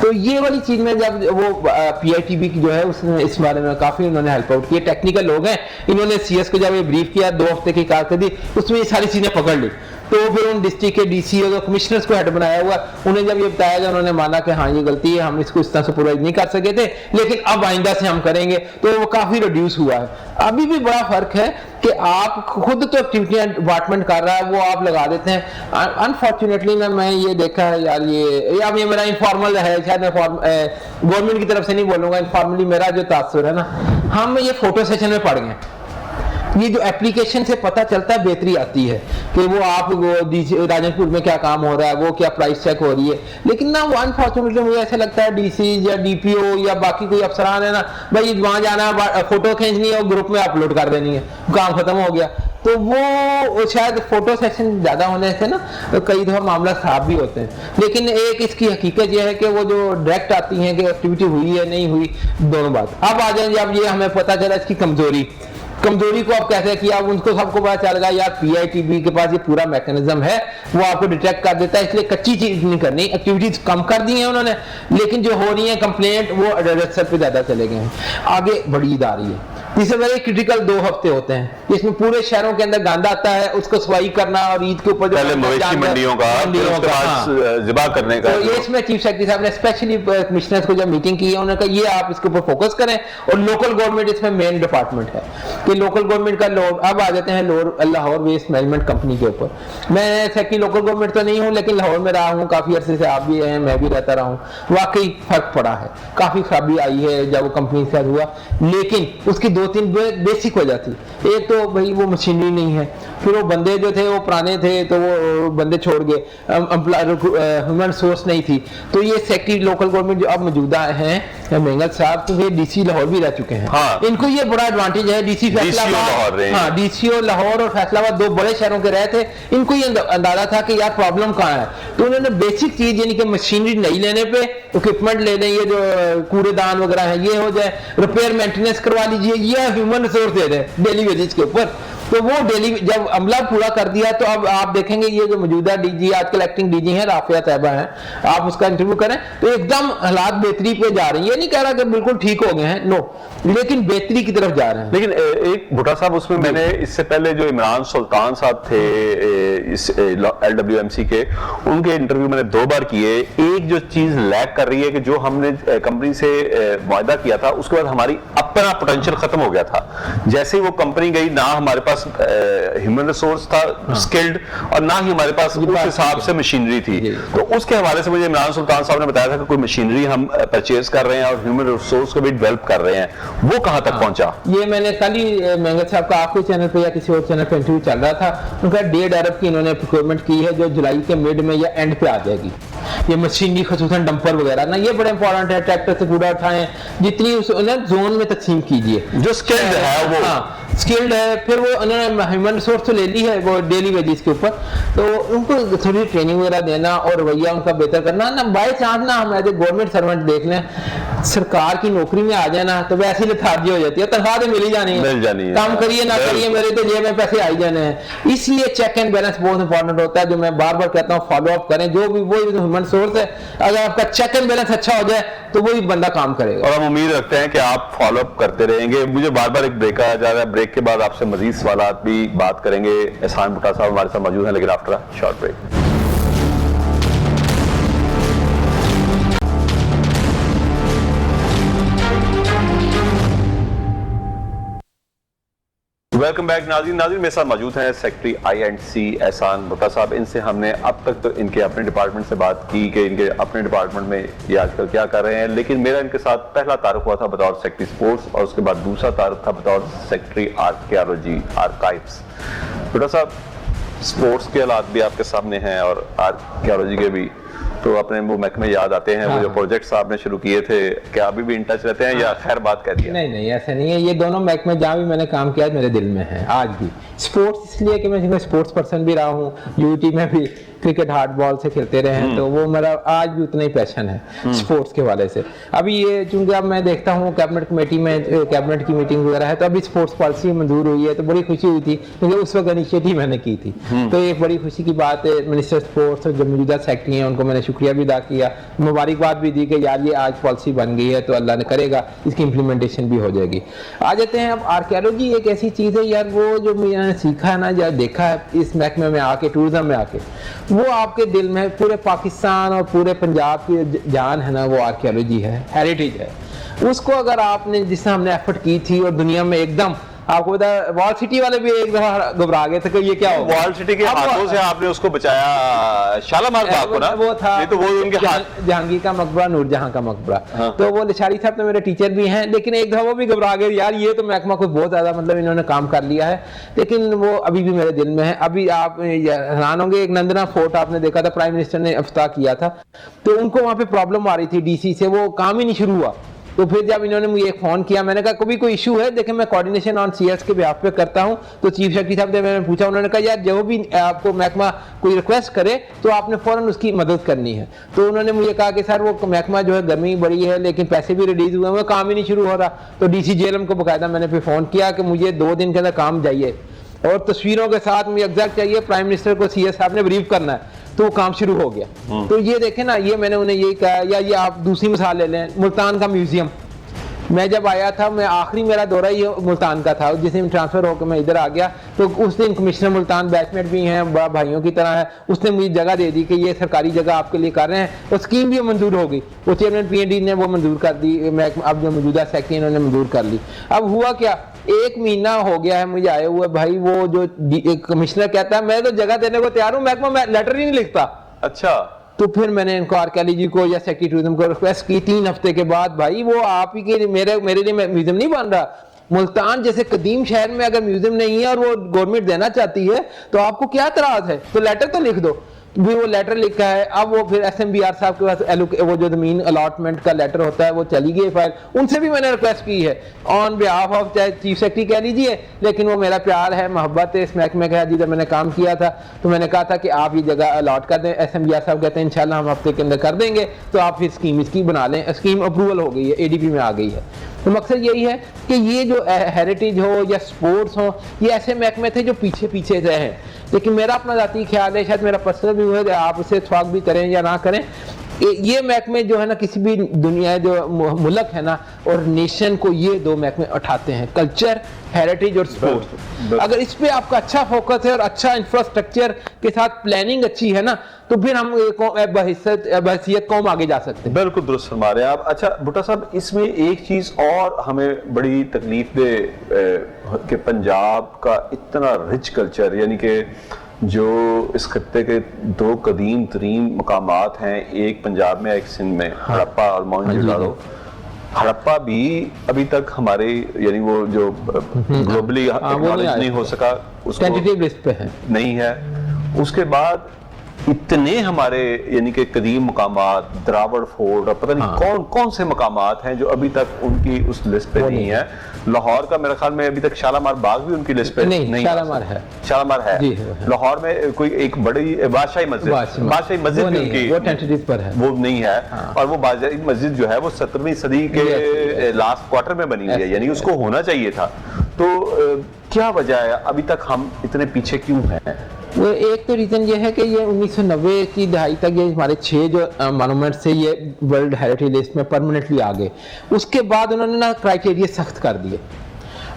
तो ये वाली चीज में जब वो पीआईटीबी की जो है उसने इस बारे में काफी उन्होंने हेल्प आउट किया। टेक्निकल लोग हैं, इन्होंने सीएस को जब ये ब्रीफ किया 2 हफ्ते की कारकर्दगी, उसमें ये सारी चीजें पकड़ ली। तो फिर उन डिस्ट्रिक्ट के डीसी और कमिश्नर्स को हेड बनाया हुआ, उन्हें जब ये बताया गया उन्होंने माना कि हाँ ये गलती है, हम इसको इस तरह सुपरवाइज नहीं कर सके थे, लेकिन अब आइंदा से हम करेंगे, तो वो काफी रिड्यूस हुआ है। अभी भी बड़ा फर्क है कि आप खुद तो एक्टिविटियां डिपार्टमेंट कर रहा है वो आप लगा देते हैं। अनफॉर्चुनेटली मैं ये देखा है यार, अब ये मेरा इनफॉर्मल है, शायद मैं गवर्नमेंट की तरफ से नहीं बोलूंगा, इनफॉर्मली मेरा जो तासुर है ना, हम ये फोटो सेशन में पड़ गए। ये जो एप्लीकेशन से पता चलता है बेहतरी आती है कि वो आप राजनपुर में क्या काम हो रहा है, वो क्या प्राइस चेक हो रही है, लेकिन ना वो अनफॉर्चुनेटली मुझे ऐसा लगता है डीसी या डीपीओ या बाकी कोई अफसरान है ना, भाई वहां जाना, फोटो खींचनी है और ग्रुप में अपलोड कर देनी है, काम खत्म हो गया। तो वो शायद फोटो सेशन ज्यादा होने से ना तो कई दफा मामला खराब भी होते हैं। लेकिन एक इसकी हकीकत यह है कि वो जो डायरेक्ट आती है कि एक्टिविटी हुई है नहीं हुई, दोनों बात। अब आ जाए अब ये हमें पता चला इसकी कमजोरी को आप कैसे किया, उनको सबको पता चल गया यार पीआईटीबी के पास ये पूरा मैकेनिज्म है, वो आपको डिटेक्ट कर देता है, इसलिए कच्ची चीज नहीं करनी, एक्टिविटीज कम कर दी हैं उन्होंने, लेकिन जो हो रही है कंप्लेंट वो एडरेसर पे ज्यादा चले गए हैं, आगे बढ़ी जा रही है। तीसरे बड़े क्रिटिकल 2 हफ्ते होते हैं इसमें पूरे शहरों के अंदर गंद आता है, उसको सफाई करना और ईद के ऊपर पहले मवेशी मंडियों का ज़िबा करने का, तो ये इसमें चीफ सेक्रेटरी साहब ने स्पेशली कमिश्नर्स को जब मीटिंग की है उन्होंने कहा ये आप इसके ऊपर फोकस करें, और लोकल गवर्नमेंट इसमें मेन डिपार्टमेंट है कि लोकल गवर्नमेंट का अब आ जाते हैं लाहौर वेस्ट मैनेजमेंट कंपनी के ऊपर। मैं सेक्रेटरी लोकल गवर्नमेंट तो नहीं हूँ, लेकिन लाहौर में रहा हूँ काफी अरसे से, आप भी हैं, मैं भी रहता रहा हूँ, वाकई फर्क पड़ा है, काफी खराबी आई है जब वो कंपनी से हुआ। लेकिन उसकी 2-3 बेसिक वजह थी, एक तो भाई वो मशीनरी नहीं है, फिर वो बंदे जो थे वो पुराने थे तो वो बंदे छोड़ गए, ह्यूमन सोर्स नहीं थी। तो ये सेक्रेटरी लोकल गवर्नमेंट जो अब मौजूदा हैं मेंगल साहब, तो ये डीसी लाहौर भी रह चुके हैं। हाँ। इनको ये बड़ा एडवांटेज है, डीसी फैसलाबाद, हाँ डीसीओ लाहौर और फैसलाबाद 2 बड़े शहरों के रहे थे, इनको ये अंदाजा था कि यार प्रॉब्लम कहाँ है, तो उन्होंने बेसिक चीज यानी कि मशीनरी नहीं लेने पे इक्विपमेंट ले लें, ये जो कूड़ेदान वगैरह है ये हो जाए, रिपेयर मेंटेनेंस करवा लीजिए, ये ह्यूमन रिसोर्स दे दें डेली बेसिस के ऊपर। तो वो डेली जब अमला पूरा कर दिया तो अब आप देखेंगे ये जो मौजूदा डीजी आजकल एक्टिंग डीजी है राफिया तैयबा है, आप उसका इंटरव्यू करें तो एकदम हालात बेहतरी पे जा रही है। ये नहीं कह रहा कि बिल्कुल ठीक हो गए हैं, नो, लेकिन बेहतरी की तरफ जा रहे हैं। लेकिन एक भुट्टा साहब, उसमें मैंने इससे पहले जो इमरान सुल्तान साहब थे इस LWMC के, उनके इंटरव्यू मैंने 2 बार किए। एक जो चीज लैक कर रही है कि जो हमने कंपनी से वायदा किया था उसके बाद हमारी अपना पोटेंशियल खत्म हो गया था। जैसे ही वो कंपनी गई ना हमारे पास ह्यूमन रिसोर्स था स्किल्ड, और ना ही हमारे पास उस हिसाब से मशीनरी थी। तो उसके हवाले से मुझे इमरान सुल्तान साहब ने बताया था कि कोई मशीनरी हम परचेज कर रहे हैं और ह्यूमन रिसोर्स को भी डेवलप कर रहे हैं, वो कहां तक पहुंचा? ये मैंने कल ही मेंगल साहब का आपके चैनल पे या किसी और चैनल पे इंटरव्यू चल रहा था, उनका 1.5 अरब की इन्होंने प्रोक्योरमेंट की है जो जुलाई के मिड में या एंड पे आ जाएगी। ये मशीनरी खसूसन डंपर वगैरह ना, ये बड़े इंपॉर्टेंट है, ट्रैक्टर से कूड़ा उठाएं, जितनी उस जोन में तकसीम कीजिए जो स्किल्ड है वो, हाँ स्किल्ड है। फिर वो उन्होंने ह्यूमन रिसोर्स तो ले ली है वो डेली वेजेस के ऊपर, तो उनको थोड़ी ट्रेनिंग वगैरह देना और रवैया उनका बेहतर करना ना। बाई चांस ना हम एज ए गवर्नमेंट सर्वेंट देख लें, सरकार की नौकरी में आ जाना तो वैसी लेथार्जी हो जाती है, तनख्वाह तो मिल ही जानी है, काम करिए ना करिए मेरे तो जेब में पैसे आई जाने हैं। इसलिए चेक एंड बैलेंस बहुत इंपॉर्टेंट होता है, जो मैं बार बार कहता हूँ, फॉलो अप करें जो भी, वो ह्यूमन सोर्स है, अगर आपका चेक एंड बैलेंस अच्छा हो जाए तो वही बंदा काम करेगा। और हम उम्मीद रखते हैं कि आप फॉलो अप करते रहेंगे। मुझे बार बार एक ब्रेक आ जा रहा है, ब्रेक के बाद आपसे मजीद सवालात भी बात करेंगे। एहसान भुट्टा साहब हमारे साथ मौजूद हैं, लेकिन after a short break. Welcome back नाज़रीन मेरे साथ मौजूद हैं सेक्रेटरी I&C एहसान भुट्टा साहब। इनसे हमने अब तक तो इनके अपने डिपार्टमेंट से बात की कि इनके अपने डिपार्टमेंट में ये आजकल क्या कर रहे हैं, लेकिन मेरा इनके साथ पहला तारुफ हुआ था बतौर सेक्रेटरी स्पोर्ट्स और उसके बाद दूसरा तारुफ था बतौर सेक्रेटरी आर्कियोलॉजी आर्काइव्स। भुट्टा साहब, स्पोर्ट्स के हालात भी आपके सामने हैं और आर्कियोलॉजी के भी, तो अपने वो महकमे याद आते हैं। वो जो प्रोजेक्ट्स आपने शुरू किए थे, क्या अभी भी इन टच रहते हैं या खैर बात कर दिया? नहीं ऐसा नहीं है, ये दोनों महकमे जहाँ भी मैंने काम किया मेरे दिल में है आज भी। स्पोर्ट्स इसलिए कि मैं स्पोर्ट्स पर्सन भी रहा हूँ, यूटी में भी क्रिकेट हार्ड बॉल से खेलते रहे हैं, तो वो मेरा आज भी उतना ही पैशन है स्पोर्ट्स के वाले से। अभी ये चूंकि अब मैं देखता हूँ कैबिनेट कमेटी में, कैबिनेट की मीटिंग वगैरह है, तो अभी स्पोर्ट्स पॉलिसी मंजूर हुई है, तो बड़ी खुशी हुई थी क्योंकि उस वक्त इनिशिएटिव मैंने की थी। तो ये बड़ी खुशी की बात है। मिनिस्टर स्पोर्ट्स और जो मौजूदा सेक्रेटरी हैं उनको मैंने शुक्रिया भी अदा किया, मुबारकबाद भी दी कि यार ये आज पॉलिसी बन गई है, तो अल्लाह ने करेगा इसकी इम्प्लीमेंटेशन भी हो जाएगी। आ जाते हैं अब आर्कियोलॉजी एक ऐसी चीज़ है यार, वो जो मैंने सीखा है ना या देखा है इस महकमे में आके, टूरिज्म में आके, वो आपके दिल में पूरे पाकिस्तान और पूरे पंजाब की जान है ना, वो आर्कियोलॉजी है, हेरिटेज है। उसको अगर आपने, जिससे हमने एफर्ट की थी और दुनिया में एकदम, आपको पता है वॉल सिटी वाले भी एक दफा घबरा गए थे कि ये क्या हो, वॉल सिटी के हाथों से आपने उसको बचाया, शालामार बाग को ना, वो था, ये तो वो उनके हाथ, जहांगीर का मकबरा, नूरजहां का मकबरा। हाँ। तो वो लिशारी साहब तो मेरे टीचर भी हैं, लेकिन एक दफा वो भी घबरा गए यार, ये तो महकमा को बहुत ज्यादा मतलब इन्होंने काम कर लिया है, लेकिन वो अभी भी मेरे दिल में है। अभी आप हैरान होंगे, एक नंदना फोर्ट आपने देखा था, प्राइम मिनिस्टर ने इफ्ताह किया था, तो उनको वहां पे प्रॉब्लम आ रही थी डीसी से, वो काम ही नहीं शुरू हुआ। तो फिर जब इन्होंने मुझे एक फोन किया, मैंने कहा कभी कोई इशू है, देखिए मैं कोऑर्डिनेशन ऑन सीएस के बिहाफ पे करता हूं। तो चीफ सेक्रेटरी साहब ने मैंने पूछा, उन्होंने कहा यार जो भी आपको महकमा कोई रिक्वेस्ट करे तो आपने फौरन उसकी मदद करनी है। तो उन्होंने मुझे कहा कि सर वो महकमा जो है गर्मी बड़ी है, लेकिन पैसे भी रिलीज हुए हैं, काम ही नहीं शुरू हो रहा। तो डीसी जेएलएम को बकायदा मैंने फिर फोन किया कि मुझे 2 दिन के अंदर काम चाहिए और तस्वीरों के साथ मुझे एग्जैक्ट चाहिए, प्राइम मिनिस्टर को सीएस साहब ने ब्रीफ करना है। तो वो काम शुरू हो गया। तो ये देखें ना, ये मैंने उन्हें यही कहा। या ये आप दूसरी मिसाल ले लें, मुल्तान का म्यूजियम, मैं जब आया था, मैं आखिरी मेरा दौरा ये मुल्तान का था, जिस दिन ट्रांसफर होकर मैं इधर आ गया, तो उस दिन कमिश्नर मुल्तान बैचमेट भी हैं, भाइयों की तरह है, उसने मुझे जगह दे दी कि ये सरकारी जगह आपके लिए कर रहे हैं, और स्कीम भी मंजूर हो गई। वो चेयरमैन पीएनडी ने वो मंजूर कर दी, मैं अब जो मौजूदा सेक्रेटरी इन्होंने मंजूर कर ली। अब हुआ क्या, 1 महीना हो गया है मुझे आए हुए भाई, वो जो कमिश्नर कहता है मैं तो जगह देने को तैयार हूँ, महकमा मैं लेटर ही नहीं लिखता। अच्छा। तो फिर मैंने इनको आर्कियोलॉजी को या सेक्रेटरी टूरिज्म को रिक्वेस्ट की 3 हफ्ते के बाद, भाई वो आप ही के मेरे लिए म्यूजियम नहीं बन रहा। मुल्तान जैसे कदीम शहर में अगर म्यूजियम नहीं है और वो गवर्नमेंट देना चाहती है तो आपको क्या एतराज है, तो लेटर तो लिख दो। भी वो लेटर लिखा है। अब वो फिर SMBR साहब के पास वो जो जमीन अलॉटमेंट का लेटर होता है वो चली गई फाइल, उनसे भी मैंने रिक्वेस्ट की है ऑन बिहाफ ऑफ, चाहे चीफ सेक्रेटरी कह लीजिए, लेकिन वो मेरा प्यार है, मोहब्बत है इस महकमे का, जिधर मैंने काम किया था। तो मैंने कहा था कि आप ये जगह अलॉट कर दें। SMBR साहब कहते हैं इंशाल्लाह हम हफ्ते के अंदर कर देंगे, तो आप फिर स्कीम इसकी बना लें। स्कीम अप्रूवल हो गई है, ADP में आ गई है। तो मकसद यही है कि ये जो हेरिटेज हो या स्पोर्ट्स हो, ये ऐसे महकमे थे जो पीछे पीछे से हैं। लेकिन मेरा अपना ज़ाती ख्याल है, शायद मेरा पर्सनल व्यू है, आप उसे इत्तेफाक भी करें या ना करें, ये महकमे जो है ना, किसी भी दुनिया जो मुल्क है ना और नेशन को, ये 2 महकमे उठाते हैं, कल्चर, हेरिटेज और स्पोर्ट्स। अगर इस पे आपका अच्छा फोकस है और अच्छा इंफ्रास्ट्रक्चर के साथ प्लानिंग अच्छी है ना, तो फिर हम बहसीयत कौम आगे जा सकते हैं। बिल्कुल दुरुस्त फरमा रहे हैं आप। अच्छा भुट्टा साहब, इसमें एक चीज़ और हमें बड़ी तकलीफ दे कि पंजाब का इतना रिच कल्चर, यानी कि जो इस खत्ते के 2 कदीम तरीन मकामात हैं, एक पंजाब में एक सिंध में, हड़प्पा और मोहनजोदाड़ो। हड़प्पा भी अभी तक हमारे यानी वो जो ग्लोबली एक्नॉलेज नहीं हो सका, उसको टेंटेटिव लिस्ट पे है, नहीं है। उसके बाद इतने हमारे यानी कि कदीम मकामात, द्रावड़ फोर्ट और पता नहीं कौन कौन से मकामात हैं जो अभी तक उनकी उस लिस्ट पे नहीं है। लाहौर का मेरे ख्याल में अभी तक शालामार बाग भी उनकी लिस्ट पे नहीं शालामार है। शालामार है लाहौर में। कोई एक बड़ी बादशाही मस्जिद भी उनकी वो टेंटेटिव पर है, वो नहीं है। और वो बादशाही मस्जिद जो है वो 17वीं सदी के लास्ट क्वार्टर में बनी हुई है, यानी उसको होना चाहिए था। तो क्या वजह है अभी तक हम इतने पीछे क्यों हैं? वो एक तो रीज़न ये है कि ये 1990 की दहाई तक ये हमारे 6 जो मॉन्यूमेंट्स थे ये वर्ल्ड हेरिटेज लिस्ट में परमानेंटली आ गए। उसके बाद उन्होंने ना क्राइटेरिया सख्त कर दिए।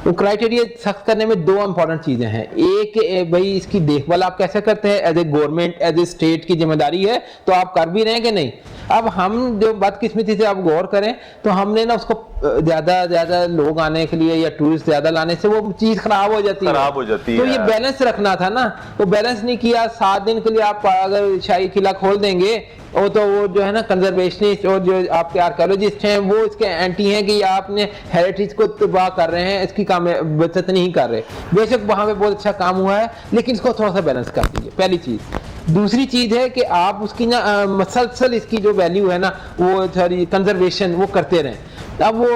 वो क्राइटेरिया सख्त करने में 2 इंपॉर्टेंट चीज़ें हैं। एक, भाई इसकी देखभाल आप कैसे करते हैं, as a government, as a state की जिम्मेदारी है, तो आप कर भी रहे हैं कि नहीं। अब हम जो बदकिस्मती से आप गौर करें तो हमने ना उसको ज़्यादा लोग आने के लिए या टूरिस्ट ज़्यादा लाने से वो चीज़ खराब हो जाती है। तो ये बैलेंस रखना था ना, वो बैलेंस नहीं किया। 7 दिन के लिए आप अगर शाही किला खोल देंगे और तो वो जो है ना कंजर्वेशनिस्ट और जो आपके आर्कियोलॉजिस्ट हैं वो इसके एंटी हैं कि आपने हेरिटेज को तबाह कर रहे हैं, इसकी काम बचत नहीं कर रहे। बेशक वहाँ पे बहुत अच्छा काम हुआ है, लेकिन इसको थोड़ा सा बैलेंस कर दीजिए, पहली चीज़। दूसरी चीज़ है कि आप उसकी ना मसलसल इसकी जो वैल्यू है ना वो थोड़ी कंजर्वेशन वो करते रहें। अब वो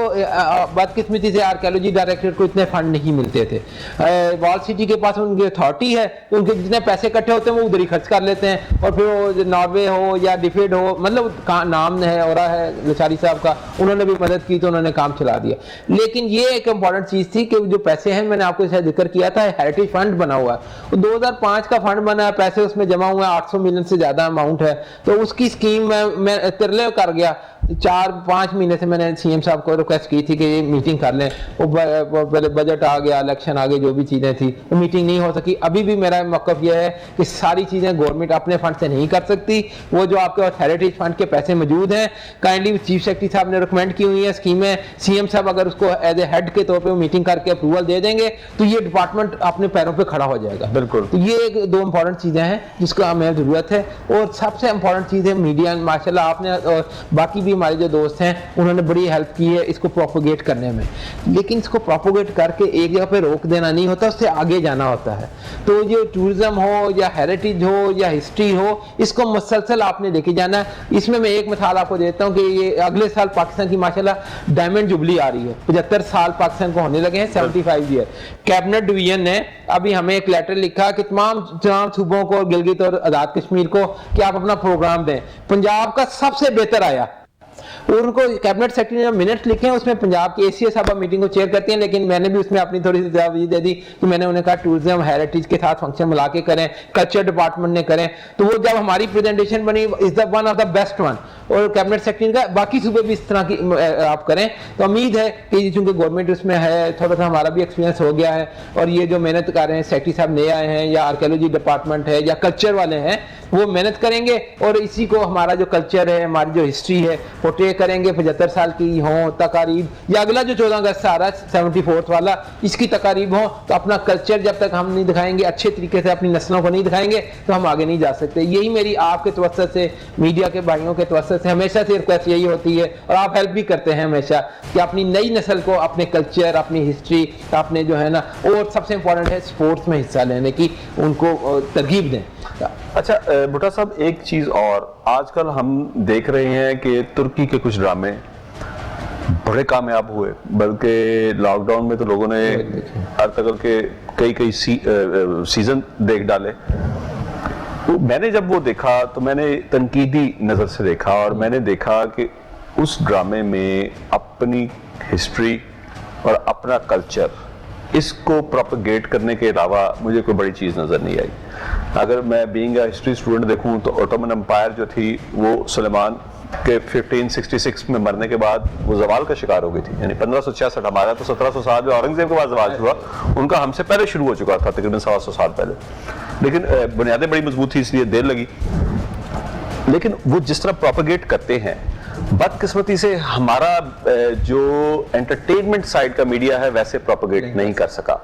बदकिस्मती से आर्कियोलॉजी डायरेक्टर को इतने फंड नहीं मिलते थे। वॉल सिटी के पास उनकी अथॉरिटी है तो उनके जितने पैसे इकट्ठे होते हैं वो उधर ही खर्च कर लेते हैं, और फिर वो नॉर्वे हो या डिफेड हो, मतलब नाम है और है लचारी साहब का, उन्होंने भी मदद की तो उन्होंने काम चला दिया। लेकिन ये एक इंपॉर्टेंट चीज थी कि जो पैसे हैं, मैंने आपको शायद जिक्र किया था, हेरिटेज फंड बना हुआ है, 2005 का फंड बना है, पैसे उसमें जमा हुए हैं, 800 मिलियन से ज्यादा अमाउंट है। तो उसकी स्कीम मैं तिरले कर गया, 4-5 महीने से मैंने सीएम साहब को रिक्वेस्ट की थी कि ये मीटिंग कर लें, वो बजट आ गया, इलेक्शन आ गए, जो भी चीज़ें थी वो मीटिंग नहीं हो सकी। अभी भी मेरा मौक़िफ़ यह है कि सारी चीज़ें गवर्नमेंट अपने फंड से नहीं कर सकती, वो जो आपके पास हेरिटेज फंड के पैसे मौजूद हैं, काइंडली चीफ सेक्रेटरी साहब ने रिकमेंड की हुई है स्कीमें, सीएम साहब अगर उसको एज ए हेड के तौर पर मीटिंग करके अप्रूवल दे देंगे तो ये डिपार्टमेंट अपने पैरों पर खड़ा हो जाएगा। बिल्कुल, तो ये एक दो इंपॉर्टेंट चीज़ें हैं जिसका हमें ज़रूरत है। और सबसे इंपॉर्टेंट चीज़ है मीडिया, माशाल्लाह आपने और बाकी भी हमारे जो दोस्त हैं उन्होंने बड़ी हेल्प की है इसको प्रोपोगेट करने में, लेकिन इसको प्रोपोगेट करके एक जगह पे रोक देना नहीं होता, उससे आगे जाना होता है। तो जो टूरिज्म हो या हेरिटेज हो या हिस्ट्री हो, इसको मुसलसल आपने लेके जाना है। इसमें मैं एक मिसाल आपको देता हूँ कि ये अगले साल पाकिस्तान की माशाल्लाह डायमंड जुबली आ रही है, 75 साल पाकिस्तान को होने लगे हैं, 75 ईयर। कैबिनेट डिवीजन ने अभी हमें एक लेटर लिखा कि तमाम सूबों को, गिलगित और आजाद कश्मीर को, कि आप अपना प्रोग्राम दें। पंजाब का सबसे बेहतर आया, और उनको कैबिनेट सेक्रेटरी ने मिनट्स लिखे हैं, उसमें पंजाब की एसीए साहब मीटिंग को चेयर करती हैं, लेकिन मैंने भी उसमें अपनी थोड़ी सी जवाबी दे दी कि मैंने उन्हें कहा टूरिज्म हेरिटेज के साथ फंक्शन मिला के करें, कल्चर डिपार्टमेंट ने करें। तो वो जब हमारी प्रेजेंटेशन बनी, is the one of the best one, और कैबिनेट सेक्रेटरी का बाकी सूबे भी इस तरह की आप करें। तो उम्मीद है कि चूंकि गवर्नमेंट उसमें है, थोड़ा सा हमारा भी एक्सपीरियंस हो गया है, और ये जो मेहनत कर रहे हैं सेक्रेटरी साहब नए आए हैं, या आर्कियोलॉजी डिपार्टमेंट है या कल्चर वाले हैं, वो मेहनत करेंगे और इसी को हमारा जो कल्चर है, हमारी जो हिस्ट्री है, पोर्ट्रे करेंगे। 75 साल की हो तकारीब, या अगला जो 14 अगस्त आ रहा है 74th वाला, इसकी तकारीब हो, तो अपना कल्चर जब तक हम नहीं दिखाएंगे अच्छे तरीके से, अपनी नस्लों को नहीं दिखाएंगे, तो हम आगे नहीं जा सकते। यही मेरी आपके तवज्जुह से, मीडिया के भाइयों के तवज्जुह से हमेशा से रिक्वेस्ट यही होती है, और आप हेल्प भी करते हैं हमेशा, कि अपनी नई नस्ल को अपने कल्चर, अपनी हिस्ट्री, अपने जो है ना, और सबसे इंपॉर्टेंट है स्पोर्ट्स में हिस्सा लेने की उनको तरगीब दें। अच्छा भुट्टा साहब, एक चीज और, आजकल हम देख रहे हैं कि तुर्की के कुछ ड्रामे बड़े कामयाब हुए, बल्कि लॉकडाउन में तो लोगों ने अर्तगल के कई सीजन देख डाले। तो मैंने जब वो देखा तो मैंने तनकीदी नजर से देखा, और मैंने देखा कि उस ड्रामे में अपनी हिस्ट्री और अपना कल्चर, इसको प्रोपेगेट करने के अलावा मुझे कोई बड़ी चीज़ नज़र नहीं आई। अगर मैं बीइंग अ हिस्ट्री स्टूडेंट देखूं तो ओटोमन एम्पायर जो थी वो सुलेमान के 1566 में मरने के बाद वो जवाल का शिकार हो गई थी, यानी 1566 हमारा तो 1700 साल में औरंगजेब के बाद जवाल हुआ, उनका हमसे पहले शुरू हो चुका था, तकरीबन 125 साल पहले। लेकिन बुनियादें बड़ी मजबूत थी, इसलिए देर लगी। लेकिन वो जिस तरह प्रोपेगेट करते हैं, बदकिस्मती से हमारा जो एंटरटेनमेंट साइड का मीडिया है वैसे प्रोपेगेट नहीं कर सका।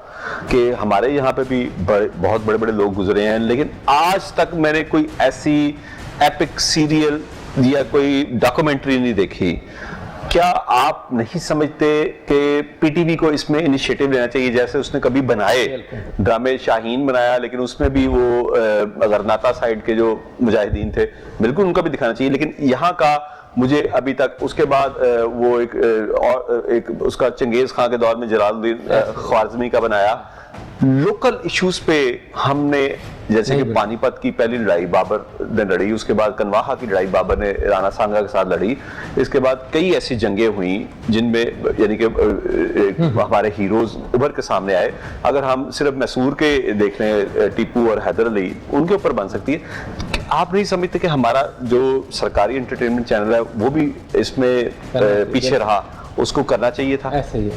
कि हमारे यहाँ पे भी बहुत बड़े बड़े लोग गुजरे हैं, लेकिन आज तक मैंने कोई ऐसी एपिक सीरियल या कोई डॉक्यूमेंट्री नहीं देखी। क्या आप नहीं समझते कि पीटीवी को इसमें इनिशिएटिव लेना चाहिए, जैसे उसने कभी बनाए ड्रामे, शाहीन बनाया, लेकिन उसमें भी वो गरनाता साइड के जो मुजाहिदीन थे, बिल्कुल उनका भी दिखाना चाहिए। लेकिन यहाँ का मुझे अभी तक, उसके बाद वो एक उसका चंगेज खां के दौर में जलालुद्दीन ख्वारिज़मी का बनाया, लोकल इश्यूज पे हमने, जैसे कि पानीपत की पहली लड़ाई बाबर ने लड़ी, उसके बाद कनवाहा की लड़ाई बाबर ने राणा सांगा के साथ लड़ी, इसके बाद कई ऐसी जंगें हुई जिनमें यानी कि हमारे हीरोज उभर के सामने आए। अगर हम सिर्फ मैसूर के देख लें, टीपू और हैदर अली, उनके ऊपर बन सकती है। आप नहीं समझते कि हमारा जो सरकारी एंटरटेनमेंट चैनल है वो भी इसमें पीछे रहा, उसको करना चाहिए था? ऐसे ही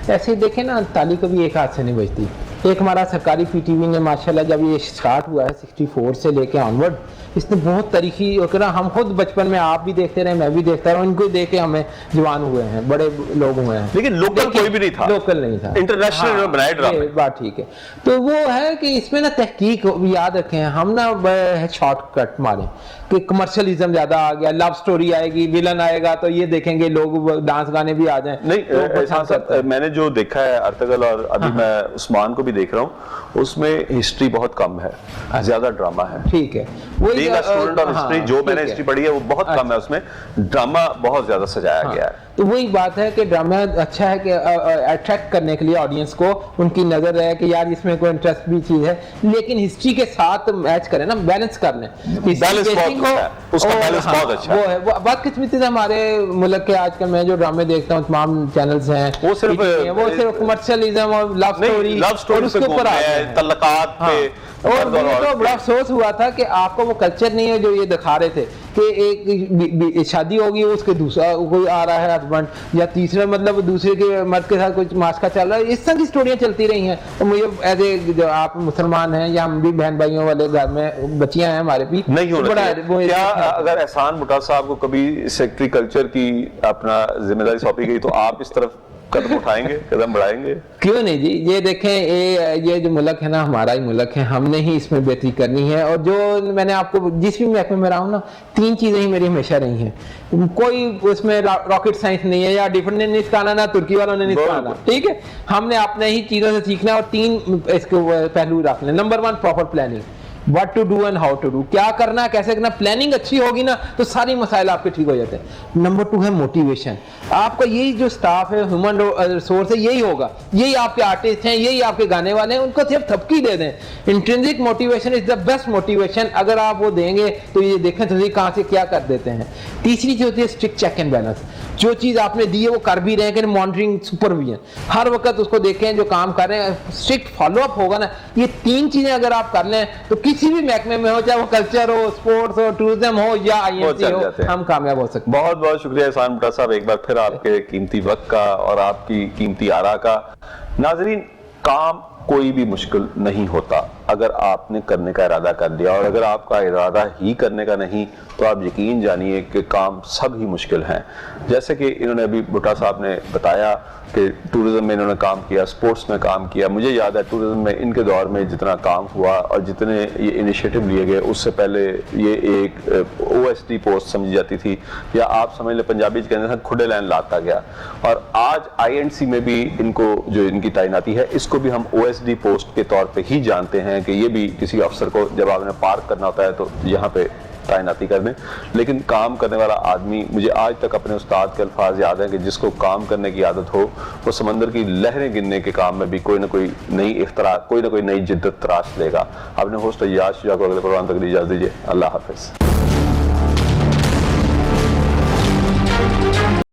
ऐसे ही देखें ना, ताली कभी एक हाथ से नहीं बजती। एक हमारा सरकारी पीटीवी ने माशाल्लाह जब ये स्टार्ट हुआ है 64 से लेके ऑनवर्ड, इसने बहुत तरीकी और हम खुद बचपन में, आप भी देखते रहे, मैं भी देखता रहा, इनको देख के हमें जवान हुए हैं, बड़े लोग हुए हैं। लेकिन लोकल कोई भी नहीं था, लोकल नहीं था, इंटरनेशनल बनाए ड्रामे। बात ठीक है। तो वो है कि इसमें ना तहकीक याद रखें, हम ना शॉर्टकट मारे कि कमर्शियलिज्म ज्यादा आ गया, लव स्टोरी आएगी, विलन आएगा तो ये देखेंगे लोग, डांस गाने भी आ जाए। नहीं, मैंने जो देखा है अर्तगल, और अभी मैं उस्मान को भी देख रहा हूँ उसमें हिस्ट्री बहुत कम है, ज्यादा ड्रामा है। ठीक है, Being a student of history, जो मैंने हिस्ट्री पढ़ी है वो बहुत कम है, उसमें ड्रामा बहुत ज्यादा सजाया गया है। तो वही बात है कि ड्रामा अच्छा है कि अट्रैक्ट करने के लिए ऑडियंस को, उनकी नजर रहे कि यार इसमें कोई इंटरेस्ट भी चीज है, लेकिन हिस्ट्री के साथ मैच करें ना, बैलेंस कर लें। बैलेंस बहुत अच्छा है, उसका बैलेंस बहुत अच्छा है। वो है वो बात किस्मती से हमारे मुल्क के आजकल मैं जो ड्रामे देखता हूँ तमाम चैनल्स हैं वो सिर्फ कमर्शियलिज्म और लव स्टोरी उसके ऊपर है, तल्लकात पे। और मुझे तो बड़ा अफसोस हुआ था कि आपको वो कल्चर नहीं है जो ये दिखा रहे थे कि एक शादी होगी, उसके दूसरा कोई आ रहा है हस्बैंड, या तीसरा मतलब दूसरे के मर्द के साथ कुछ मास्का चल रहा है, इस तरह की स्टोरियां चलती रही हैं। तो मुझे एज ए जो आप मुसलमान हैं या हम भी बहन भाइयों वाले घर में बच्चियां हैं हमारे भी, नहीं होना चाहिए। क्या अगर एहसान भुट्टा साहब को कभी सेक्रेटरी कल्चर की अपना जिम्मेदारी सौंपी गई तो आप इस तरफ कदम उठाएंगे, कदम बढ़ाएंगे? क्यों नहीं जी, ये देखें ये जो मुल्क है ना, हमारा ही मुल्क है, हमने ही इसमें बेहतरी करनी है। और जो मैंने आपको जिस भी महकमे में रहा हूँ ना, 3 चीजें ही मेरी हमेशा रही हैं। कोई उसमें रॉकेट साइंस नहीं है, या डिफरेंट ने नहीं सिखाना, ना तुर्की वालों ने नहीं सिखाना, ठीक है। हमने अपने ही चीजों से सीखना और 3 इसके पहलू रखने। Number 1 proper planning, what to do and how to do, क्या करना है, कैसे करना। प्लानिंग अच्छी होगी ना तो सारी मसाइल आपके ठीक हो जाते हैं। नंबर 2 है मोटिवेशन। आपका यही जो स्टाफ है, ह्यूमन रिसोर्स है, यही होगा, यही आपके आर्टिस्ट हैं, यही आपके गाने वाले हैं, उनको सिर्फ थपकी दे दें। Intrinsic motivation is the best motivation. अगर आप वो देंगे तो ये देखें तो कहां से क्या कर देते हैं। तीसरी चीज होती है स्ट्रिक्ट चेक एंड बैलेंस। जो चीज आपने दी है वो कर भी रहे हैं, मॉनिटरिंग सुपरविजन, हर वक्त उसको देखें, जो काम कर रहे हैं स्ट्रिक्ट फॉलोअप होगा ना। ये 3 चीजें अगर आप कर लें तो किसी भी महकमे में हो, चाहे वो कल्चर हो, स्पोर्ट्स हो, टूरिज्म हो या IMC हो, हम कामयाब हो सकते हैं। बहुत बहुत शुक्रिया एहसान भुट्टा साहब, एक बार फिर आपके कीमती वक्त का और आपकी कीमती आरा का। नाजरीन, काम कोई भी मुश्किल नहीं होता अगर आपने करने का इरादा कर लिया, और अगर आपका इरादा ही करने का नहीं तो आप यकीन जानिए कि काम सब ही मुश्किल हैं। जैसे कि इन्होंने अभी भुट्टा साहब ने बताया कि टूरिज्म में इन्होंने काम किया, स्पोर्ट्स में काम किया। मुझे याद है टूरिज्म में इनके दौर में जितना काम हुआ और जितने ये इनिशिएटिव लिए गए, उससे पहले ये एक OSD पोस्ट समझी जाती थी, या आप समझ लें पंजाबी कहते हैं खुडे लाइन लाता गया। और आज INC में भी इनको जो इनकी तैनाती है, इसको भी हम OSD पोस्ट के तौर पर ही जानते हैं कि ये भी किसी अफसर को जब आपने पार्क करना होता है तो यहाँ पे तैनाती कर दें। लेकिन काम करने वाला आदमी, मुझे आज तक अपने उस्ताद के अल्फाज याद हैं कि जिसको काम करने की आदत हो वो समंदर की लहरें गिनने के काम में भी कोई ना कोई नई इख्तरा, कोई ना कोई नई जिद्दत तराश लेगा। अपने होस्ट अय्याज शुजा को अगले प्रोग्राम तक इजाज़त दीजिए। अल्लाह हाफिज़।